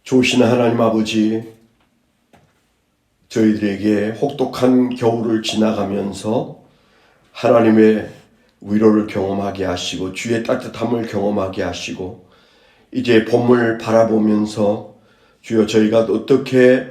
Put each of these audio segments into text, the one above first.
좋으신 하나님 아버지, 저희들에게 혹독한 겨울을 지나가면서 하나님의 위로를 경험하게 하시고 주의 따뜻함을 경험하게 하시고 이제 봄을 바라보면서 주여 저희가 어떻게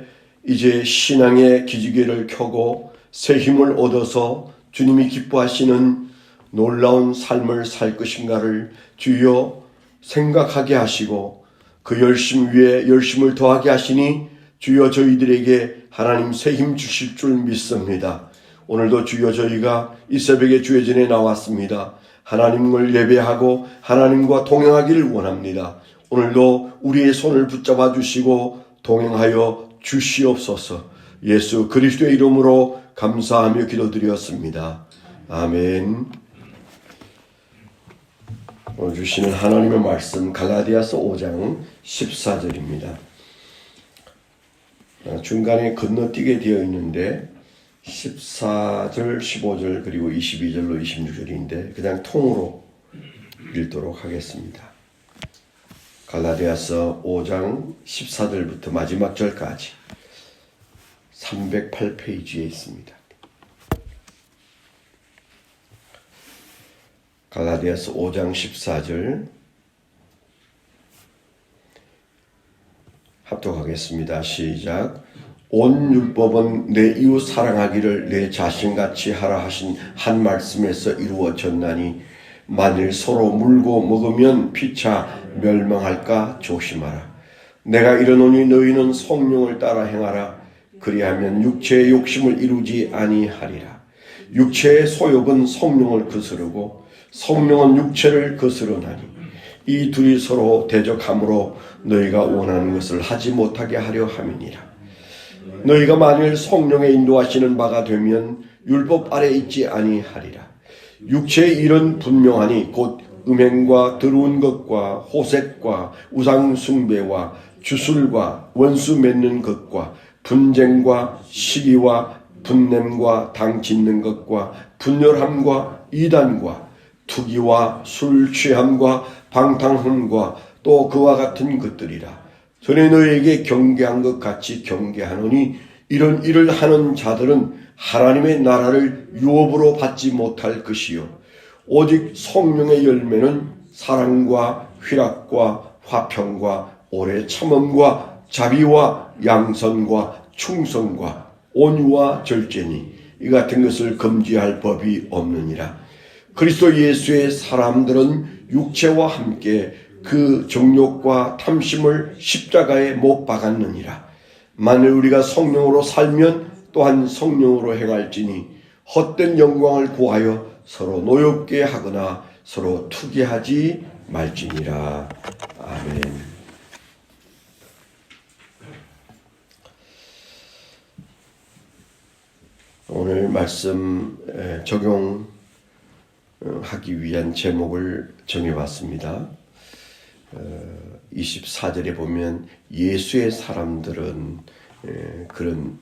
이제 신앙의 기지개를 켜고 새 힘을 얻어서 주님이 기뻐하시는 놀라운 삶을 살 것인가를 주여 생각하게 하시고 그 열심 위에 열심을 더하게 하시니 주여 저희들에게 하나님 새 힘 주실 줄 믿습니다. 오늘도 주여 저희가 이 새벽에 주의 전에 나왔습니다. 하나님을 예배하고 하나님과 동행하기를 원합니다. 오늘도 우리의 손을 붙잡아 주시고 동행하여 주시옵소서. 예수 그리스도의 이름으로 감사하며 기도드렸습니다. 아멘. 오늘 주시는 하나님의 말씀 갈라디아서 5장 14절입니다. 중간에 건너뛰게 되어 있는데 14절, 15절 그리고 22절로 26절인데 그냥 통으로 읽도록 하겠습니다. 갈라디아서 5장 14절부터 마지막 절까지 308페이지에 있습니다. 갈라디아서 5장 14절 합독하겠습니다. 시작. 온 율법은 내 이웃 사랑하기를 내 자신같이 하라 하신 한 말씀에서 이루어졌나니 만일 서로 물고 먹으면 피차 멸망할까 조심하라. 내가 이르노니 너희는 성령을 따라 행하라. 그리하면 육체의 욕심을 이루지 아니하리라. 육체의 소욕은 성령을 거스르고 성령은 육체를 거스르나니 이 둘이 서로 대적함으로 너희가 원하는 것을 하지 못하게 하려 함이니라. 너희가 만일 성령의 인도하시는 바가 되면 율법 아래 있지 아니하리라. 육체의 일은 분명하니 곧 음행과 더러운 것과 호색과 우상 숭배와 주술과 원수 맺는 것과 분쟁과 시기와 분냄과 당 짓는 것과 분열함과 이단과 투기와 술 취함과 방탕함과 또 그와 같은 것들이라. 전에 너희에게 경계한 것 같이 경계하노니 이런 일을 하는 자들은 하나님의 나라를 유업으로 받지 못할 것이요 오직 성령의 열매는 사랑과 희락과 화평과 오래 참음과 자비와 양선과 충성과 온유와 절제니 이 같은 것을 금지할 법이 없느니라. 그리스도 예수의 사람들은 육체와 함께 그 정욕과 탐심을 십자가에 못 박았느니라. 만일 우리가 성령으로 살면 또한 성령으로 행할지니 헛된 영광을 구하여 서로 노엽게 하거나 서로 투기하지 말지니라. 아멘. 오늘 말씀 적용하기 위한 제목을 정해봤습니다. 24절에 보면 예수의 사람들은 그런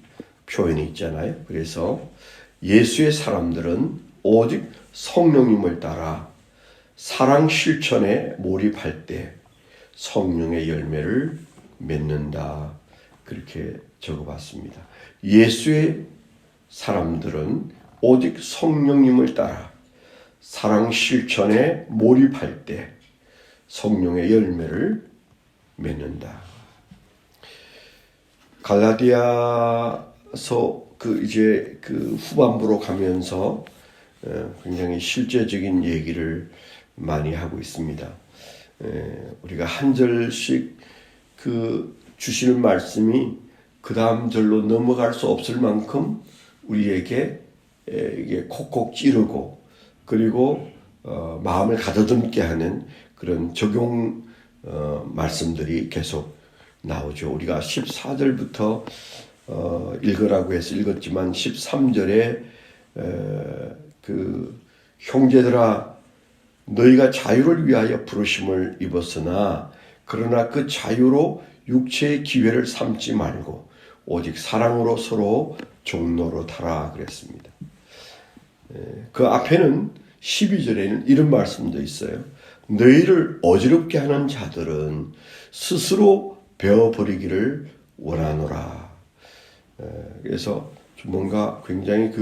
표현이 있잖아요. 그래서 예수의 사람들은 오직 성령님을 따라 사랑 실천에 몰입할 때 성령의 열매를 맺는다. 그렇게 적어봤습니다. 예수의 사람들은 오직 성령님을 따라 사랑 실천에 몰입할 때 성령의 열매를 맺는다. 갈라디아서 그 후반부로 가면서 굉장히 실제적인 얘기를 많이 하고 있습니다. 우리가 한 절씩 그 주시는 말씀이 그 다음 절로 넘어갈 수 없을 만큼 우리에게 이게 콕콕 찌르고 그리고 마음을 가다듬게 하는 그런 적용 말씀들이 계속 나오죠. 우리가 14절부터 읽으라고 해서 읽었지만 13절에 그 형제들아 너희가 자유를 위하여 부르심을 입었으나 그러나 그 자유로 육체의 기회를 삼지 말고 오직 사랑으로 서로 종로로 타라 그랬습니다. 그 앞에는 12절에는 이런 말씀도 있어요. 너희를 어지럽게 하는 자들은 스스로 베어버리기를 원하노라. 그래서 뭔가 굉장히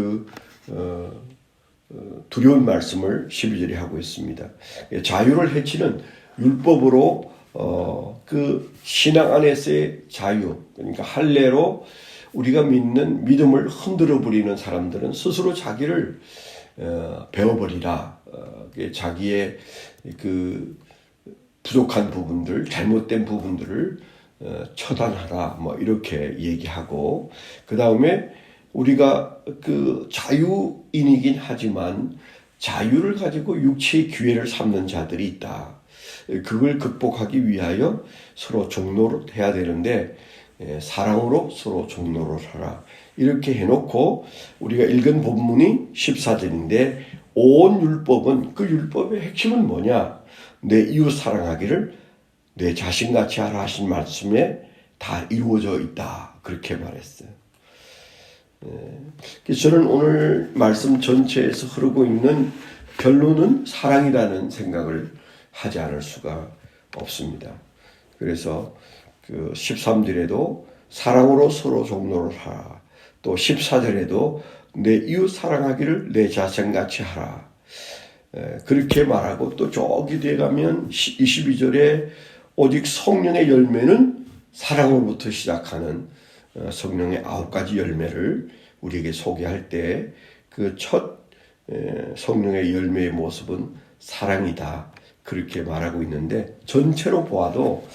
두려운 말씀을 12절에 하고 있습니다. 자유를 해치는 율법으로 그 신앙 안에서의 자유, 그러니까 할례로 우리가 믿는 믿음을 흔들어 버리는 사람들은 스스로 자기를 베어버리라. 자기의 그 부족한 부분들, 잘못된 부분들을 처단하라. 뭐 이렇게 얘기하고, 그 다음에 우리가 그 자유인이긴 하지만 자유를 가지고 육체의 기회를 삼는 자들이 있다. 그걸 극복하기 위하여 서로 종노릇 해야 되는데 사랑으로 서로 종노릇 하라. 이렇게 해놓고 우리가 읽은 본문이 14절인데 온 율법은, 그 율법의 핵심은 뭐냐? 내 이웃 사랑하기를 내 자신같이 하라 하신 말씀에 다 이루어져 있다. 그렇게 말했어요. 저는 오늘 말씀 전체에서 흐르고 있는 결론은 사랑이라는 생각을 하지 않을 수가 없습니다. 그래서 그 13절에도 사랑으로 서로 종노를 하라. 또 14절에도 내 이웃 사랑하기를 내 자신같이 하라. 그렇게 말하고 또 저기 뒤에 가면 22절에 오직 성령의 열매는 사랑으로부터 시작하는 성령의 9가지 열매를 우리에게 소개할 때 그 첫 성령의 열매의 모습은 사랑이다. 그렇게 말하고 있는데 전체로 보아도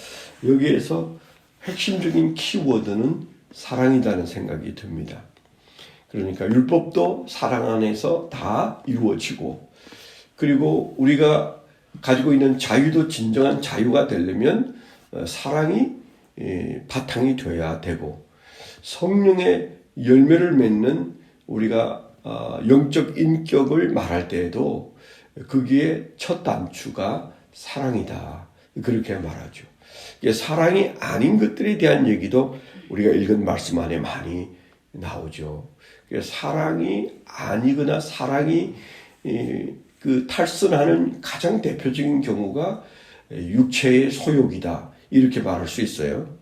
여기에서 핵심적인 키워드는 사랑이라는 생각이 듭니다. 그러니까 율법도 사랑 안에서 다 이루어지고, 그리고 우리가 가지고 있는 자유도 진정한 자유가 되려면 사랑이 바탕이 되어야 되고, 성령의 열매를 맺는 우리가 영적 인격을 말할 때에도 거기에 첫 단추가 사랑이다. 그렇게 말하죠. 사랑이 아닌 것들에 대한 얘기도 우리가 읽은 말씀 안에 많이 나오죠. 사랑이 아니거나 사랑이 그 탈선하는 가장 대표적인 경우가 육체의 소욕이다. 이렇게 말할 수 있어요.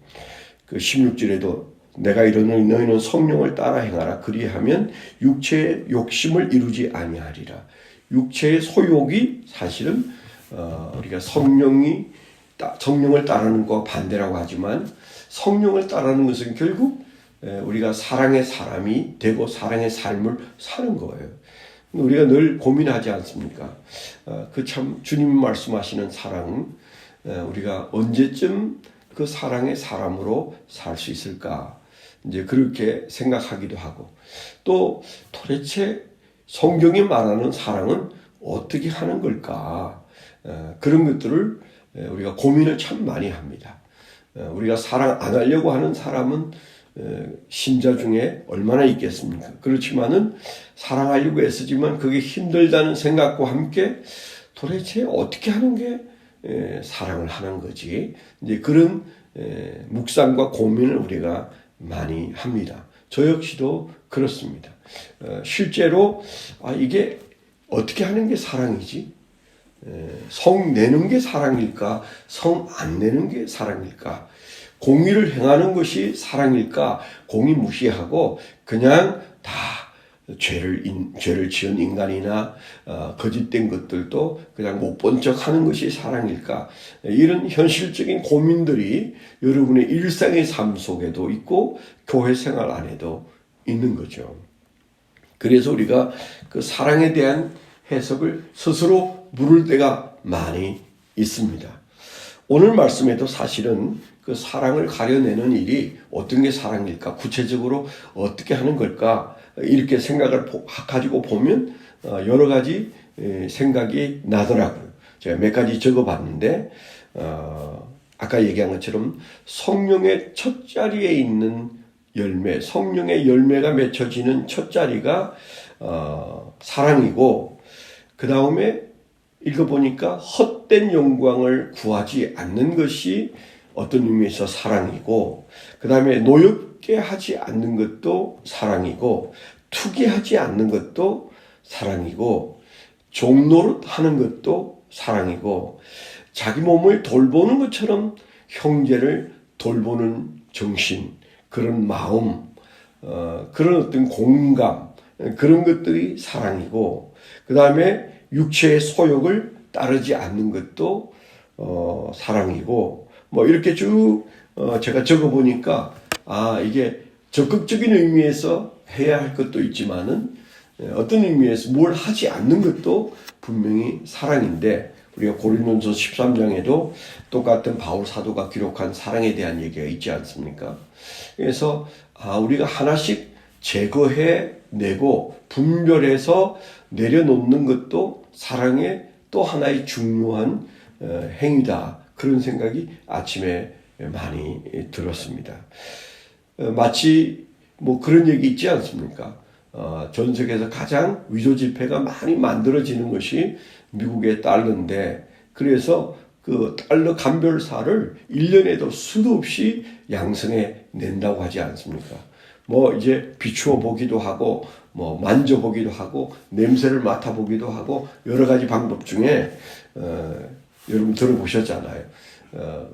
그 16절에도 내가 이르노니 너희는 성령을 따라 행하라. 그리하면 육체의 욕심을 이루지 아니하리라. 육체의 소욕이 사실은 우리가 성령을 따르는 것과 반대라고 하지만, 성령을 따르는 것은 결국 우리가 사랑의 사람이 되고 사랑의 삶을 사는 거예요. 우리가 늘 고민하지 않습니까? 그 참 주님 말씀하시는 사랑, 우리가 언제쯤 그 사랑의 사람으로 살 수 있을까? 이제 그렇게 생각하기도 하고, 또 도대체 성경이 말하는 사랑은 어떻게 하는 걸까? 그런 것들을 우리가 고민을 참 많이 합니다. 우리가 사랑 안 하려고 하는 사람은 신자 중에 얼마나 있겠습니까? 그렇지만은 사랑하려고 애쓰지만 그게 힘들다는 생각과 함께 도대체 어떻게 하는 게 사랑을 하는 거지? 이제 그런 묵상과 고민을 우리가 많이 합니다. 저 역시도 그렇습니다. 실제로 이게 어떻게 하는 게 사랑이지? 성 내는 게 사랑일까? 성 안 내는 게 사랑일까? 공의를 행하는 것이 사랑일까? 공의 무시하고 그냥 다 죄를 지은 인간이나 거짓된 것들도 그냥 못 본 척 하는 것이 사랑일까? 이런 현실적인 고민들이 여러분의 일상의 삶 속에도 있고 교회 생활 안에도 있는 거죠. 그래서 우리가 그 사랑에 대한 해석을 스스로 물을 때가 많이 있습니다. 오늘 말씀에도 사실은 그 사랑을 가려내는 일이 어떤 게 사랑일까? 구체적으로 어떻게 하는 걸까? 이렇게 생각을 가지고 보면 여러 가지 생각이 나더라고요. 제가 몇 가지 적어봤는데 아까 얘기한 것처럼 성령의 첫 자리에 있는 열매, 성령의 열매가 맺혀지는 첫 자리가 사랑이고, 그 다음에 읽어보니까 헛된 영광을 구하지 않는 것이 어떤 의미에서 사랑이고, 그 다음에 노엽게 하지 않는 것도 사랑이고, 투기하지 않는 것도 사랑이고, 종노릇 하는 것도 사랑이고, 자기 몸을 돌보는 것처럼 형제를 돌보는 정신, 그런 마음, 그런 어떤 공감, 그런 것들이 사랑이고, 그 다음에 육체의 소욕을 따르지 않는 것도 사랑이고, 뭐 이렇게 쭉 제가 적어보니까 이게 적극적인 의미에서 해야 할 것도 있지만은 어떤 의미에서 뭘 하지 않는 것도 분명히 사랑인데, 우리가 고린도전서 13장에도 똑같은 바울 사도가 기록한 사랑에 대한 얘기가 있지 않습니까? 그래서 우리가 하나씩 제거해 내고 분별해서 내려놓는 것도 사랑의 또 하나의 중요한 행위다. 그런 생각이 아침에 많이 들었습니다. 마치 뭐 그런 얘기 있지 않습니까? 전 세계에서 가장 위조 지폐가 많이 만들어지는 것이 미국의 달러인데, 그래서 그 달러 감별사를 1년에도 수도 없이 양성해 낸다고 하지 않습니까? 뭐 이제 비추어 보기도 하고, 뭐 만져보기도 하고, 냄새를 맡아보기도 하고, 여러 가지 방법 중에, 여러분 들어보셨잖아요.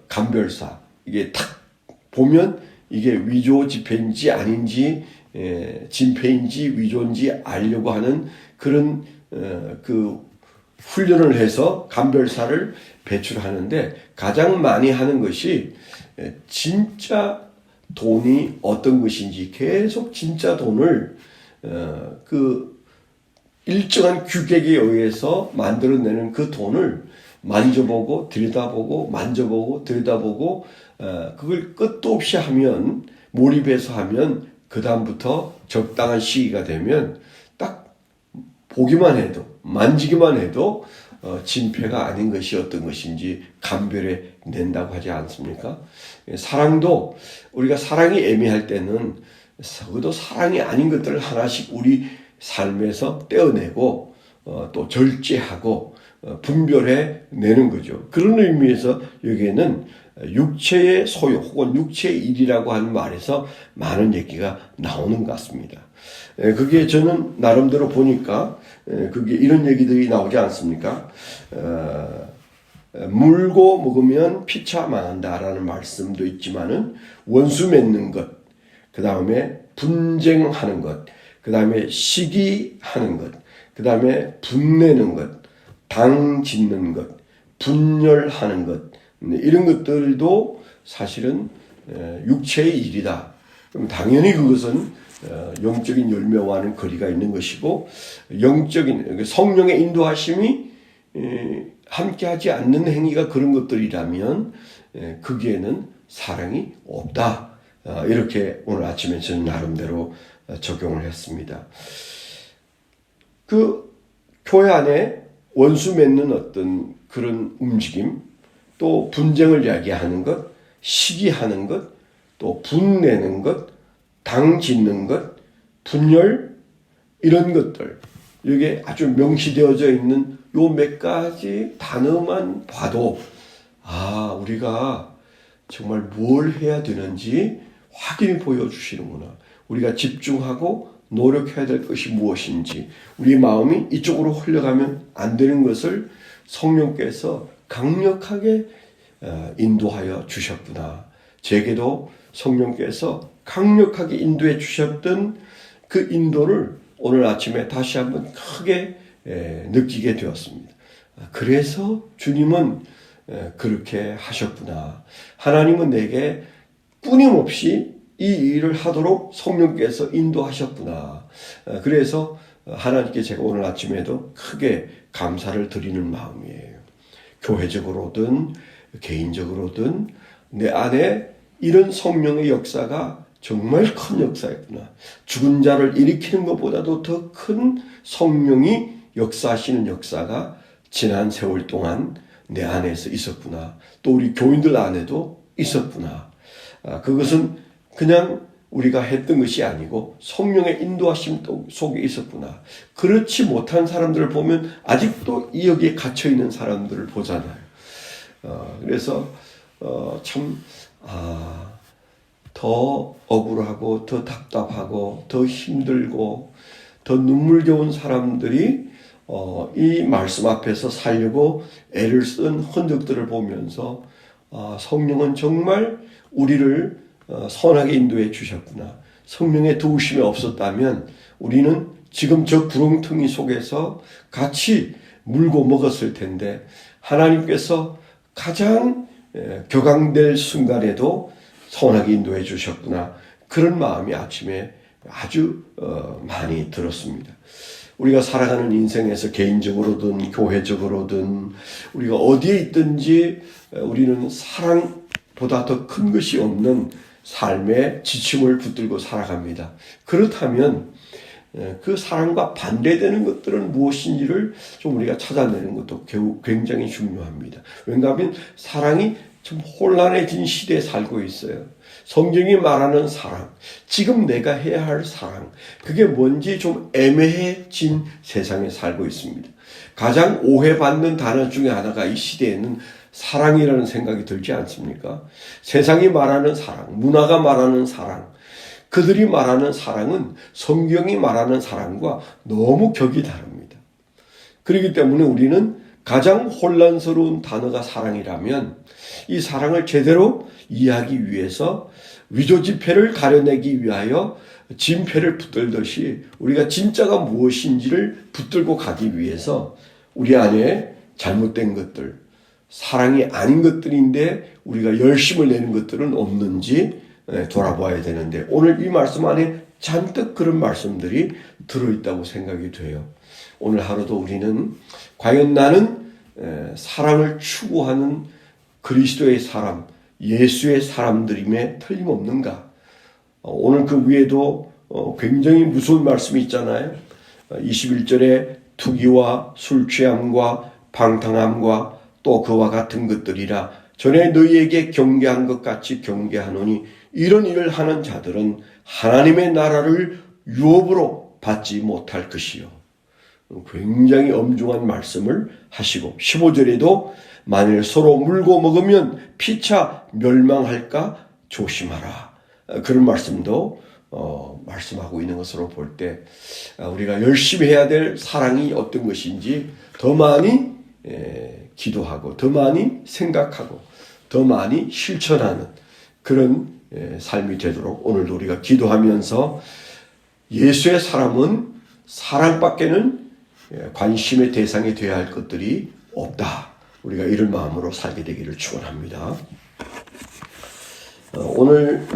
감별사. 이게 탁 보면 이게 위조 지폐인지 아닌지, 진폐인지 위조인지 알려고 하는 그런, 그 훈련을 해서 감별사를 배출하는데, 가장 많이 하는 것이 진짜 돈이 어떤 것인지 계속 진짜 돈을 그 일정한 규격에 의해서 만들어내는 그 돈을 만져보고 들여다보고 만져보고 들여다보고 그걸 끝도 없이 하면, 몰입해서 하면, 그 다음부터 적당한 시기가 되면 딱 보기만 해도, 만지기만 해도 진폐가 아닌 것이 어떤 것인지 감별해 낸다고 하지 않습니까? 사랑도 우리가 사랑이 애매할 때는 적어도 사랑이 아닌 것들을 하나씩 우리 삶에서 떼어내고 또 절제하고 분별해 내는 거죠. 그런 의미에서 여기에는 육체의 소유 혹은 육체의 일이라고 하는 말에서 많은 얘기가 나오는 것 같습니다. 그게 저는 나름대로 보니까 그게 이런 얘기들이 나오지 않습니까? 물고 먹으면 피차 망한다라는 말씀도 있지만은 원수 맺는 것, 그 다음에 분쟁하는 것, 그 다음에 시기하는 것, 그 다음에 분내는 것, 당 짓는 것, 분열하는 것, 이런 것들도 사실은 육체의 일이다. 그럼 당연히 그것은 영적인 열매와는 거리가 있는 것이고, 영적인 성령의 인도하심이 함께하지 않는 행위가 그런 것들이라면 거기에는 사랑이 없다. 이렇게 오늘 아침에 저는 나름대로 적용을 했습니다. 그 교회 안에 원수 맺는 어떤 그런 움직임, 또 분쟁을 이야기하는 것, 시기하는 것, 또 분내는 것, 당 짓는 것, 분열, 이런 것들, 이게 아주 명시되어져 있는 요 몇 가지 단어만 봐도 우리가 정말 뭘 해야 되는지 확인히 보여주시는구나. 우리가 집중하고 노력해야 될 것이 무엇인지, 우리 마음이 이쪽으로 흘러가면 안 되는 것을 성령께서 강력하게 인도하여 주셨구나. 제게도 성령께서 강력하게 인도해 주셨던 그 인도를 오늘 아침에 다시 한번 크게 느끼게 되었습니다. 그래서 주님은 그렇게 하셨구나. 하나님은 내게 끊임없이 이 일을 하도록 성령께서 인도하셨구나. 그래서 하나님께 제가 오늘 아침에도 크게 감사를 드리는 마음이에요. 교회적으로든 개인적으로든 내 안에 이런 성령의 역사가 정말 큰 역사였구나. 죽은 자를 일으키는 것보다도 더 큰 성령이 역사하시는 역사가 지난 세월 동안 내 안에서 있었구나. 또 우리 교인들 안에도 있었구나. 그것은 그냥 우리가 했던 것이 아니고 성령의 인도하심 속에 있었구나. 그렇지 못한 사람들을 보면 아직도 이 여기에 갇혀있는 사람들을 보잖아요. 그래서 참 더 억울하고 더 답답하고 더 힘들고 더 눈물겨운 사람들이 이 말씀 앞에서 살려고 애를 쓴 흔적들을 보면서 성령은 정말 우리를 선하게 인도해 주셨구나. 성령의 도우심이 없었다면 우리는 지금 저 구렁텅이 속에서 같이 물고 먹었을 텐데 하나님께서 가장 격앙될 순간에도 선하게 인도해 주셨구나. 그런 마음이 아침에 아주 많이 들었습니다. 우리가 살아가는 인생에서 개인적으로든 교회적으로든 우리가 어디에 있든지 우리는 사랑보다 더 큰 것이 없는 삶의 지침을 붙들고 살아갑니다. 그렇다면 그 사랑과 반대되는 것들은 무엇인지를 좀 우리가 찾아내는 것도 굉장히 중요합니다. 왜냐하면 사랑이 좀 혼란해진 시대에 살고 있어요. 성경이 말하는 사랑, 지금 내가 해야 할 사랑, 그게 뭔지 좀 애매해진 세상에 살고 있습니다. 가장 오해받는 단어 중에 하나가 이 시대에는 사랑이라는 생각이 들지 않습니까? 세상이 말하는 사랑, 문화가 말하는 사랑, 그들이 말하는 사랑은 성경이 말하는 사랑과 너무 격이 다릅니다. 그렇기 때문에 우리는 가장 혼란스러운 단어가 사랑이라면 이 사랑을 제대로 이해하기 위해서 위조지폐를 가려내기 위하여 진폐를 붙들듯이 우리가 진짜가 무엇인지를 붙들고 가기 위해서 우리 안에 잘못된 것들, 사랑이 아닌 것들인데 우리가 열심을 내는 것들은 없는지 돌아봐야 되는데 오늘 이 말씀 안에 잔뜩 그런 말씀들이 들어있다고 생각이 돼요. 오늘 하루도 우리는 과연 나는 사랑을 추구하는 그리스도의 사람, 예수의 사람들임에 틀림없는가? 오늘 그 위에도 굉장히 무서운 말씀이 있잖아요. 21절에 투기와 술 취함과 방탕함과 또 그와 같은 것들이라 전에 너희에게 경계한 것 같이 경계하노니 이런 일을 하는 자들은 하나님의 나라를 유업으로 받지 못할 것이요. 굉장히 엄중한 말씀을 하시고 15절에도 만일 서로 물고 먹으면 피차 멸망할까 조심하라. 그런 말씀도 말씀하고 있는 것으로 볼 때 우리가 열심히 해야 될 사랑이 어떤 것인지 더 많이 기도하고 더 많이 생각하고 더 많이 실천하는 그런 삶이 되도록 오늘도 우리가 기도하면서 예수의 사람은 사랑밖에는 관심의 대상이 되어야 할 것들이 없다. 우리가 이런 마음으로 살게 되기를 축원합니다. 오늘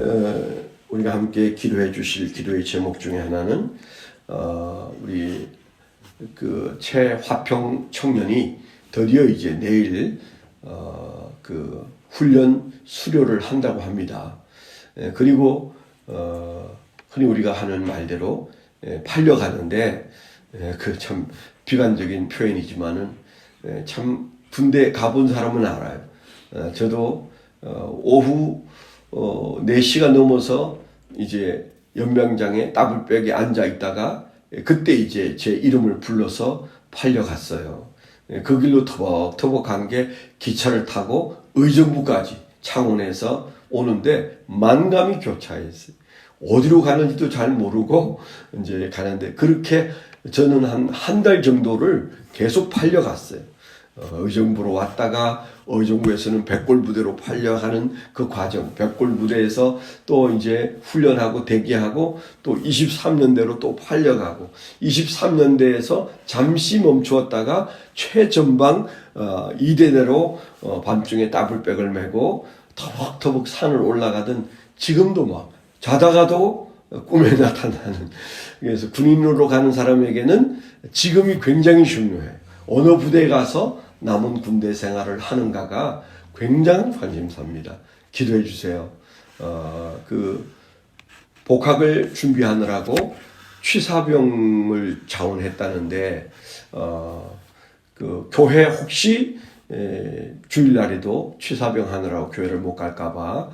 우리가 함께 기도해 주실 기도의 제목 중에 하나는 우리 그 최화평 청년이 드디어 이제 내일 그 훈련 수료를 한다고 합니다. 그리고 흔히 우리가 하는 말대로 팔려가는데 그 참 비관적인 표현이지만은 참 군대 가본 사람은 알아요. 저도 오후 4시가 넘어서 이제 연병장에 따블백에 앉아 있다가 그때 이제 제 이름을 불러서 팔려갔어요. 그 길로 터벅터벅 간 게 기차를 타고 의정부까지 창원에서 오는데 만감이 교차했어요. 어디로 가는지도 잘 모르고 이제 가는데 그렇게 저는 한 달 정도를 계속 팔려갔어요. 의정부로 왔다가 의정부에서는 백골부대로 팔려가는 그 과정, 백골부대에서 또 이제 훈련하고 대기하고 또 23년대로 또 팔려가고 23년대에서 잠시 멈추었다가 최전방 2대대로 밤중에 따블백을 메고 터벅터벅 산을 올라가던 지금도 막 자다가도 꿈에 나타나는 그래서 군인으로 가는 사람에게는 지금이 굉장히 중요해요. 어느 부대에 가서 남은 군대 생활을 하는가가 굉장한 관심사입니다. 기도해 주세요. 그 복학을 준비하느라고 취사병을 자원했다는데 그 교회 혹시 주일날에도 취사병 하느라고 교회를 못 갈까봐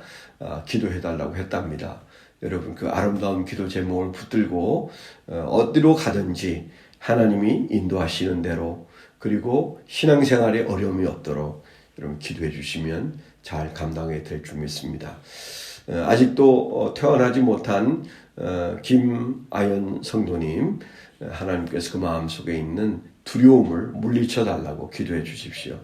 기도해 달라고 했답니다. 여러분 그 아름다운 기도 제목을 붙들고 어디로 가든지 하나님이 인도하시는 대로 그리고 신앙생활에 어려움이 없도록 여러분 기도해 주시면 잘 감당이 될 줄 믿습니다. 아직도 태어나지 못한 김아연 성도님 하나님께서 그 마음속에 있는 두려움을 물리쳐 달라고 기도해 주십시오.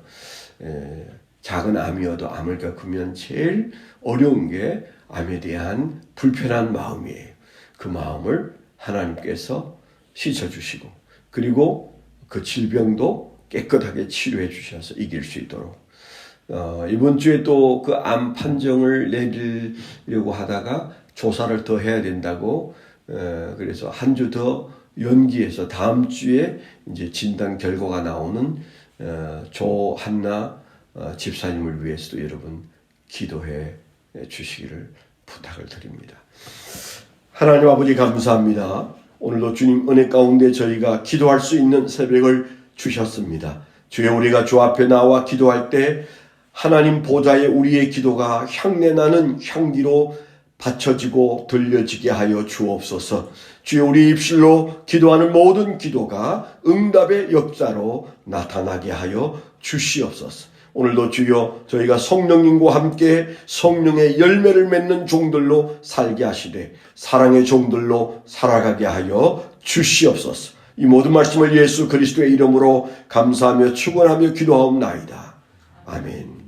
작은 암이어도 암을 겪으면 제일 어려운 게 암에 대한 불편한 마음이에요. 그 마음을 하나님께서 씻어주시고 그리고 그 질병도 깨끗하게 치료해 주셔서 이길 수 있도록 이번 주에 또 그 암 판정을 내리려고 하다가 조사를 더 해야 된다고 그래서 한 주 더 연기해서 다음 주에 이제 진단 결과가 나오는 조한나 집사님을 위해서도 여러분 기도해 주시기를 부탁을 드립니다. 하나님 아버지 감사합니다. 오늘도 주님 은혜 가운데 저희가 기도할 수 있는 새벽을 주셨습니다. 주여 우리가 주 앞에 나와 기도할 때 하나님 보좌에 우리의 기도가 향내나는 향기로 받쳐지고 들려지게 하여 주옵소서. 주여 우리 입술로 기도하는 모든 기도가 응답의 역사로 나타나게 하여 주시옵소서. 오늘도 주여 저희가 성령님과 함께 성령의 열매를 맺는 종들로 살게 하시되 사랑의 종들로 살아가게 하여 주시옵소서. 이 모든 말씀을 예수 그리스도의 이름으로 감사하며 축원하며 기도하옵나이다. 아멘.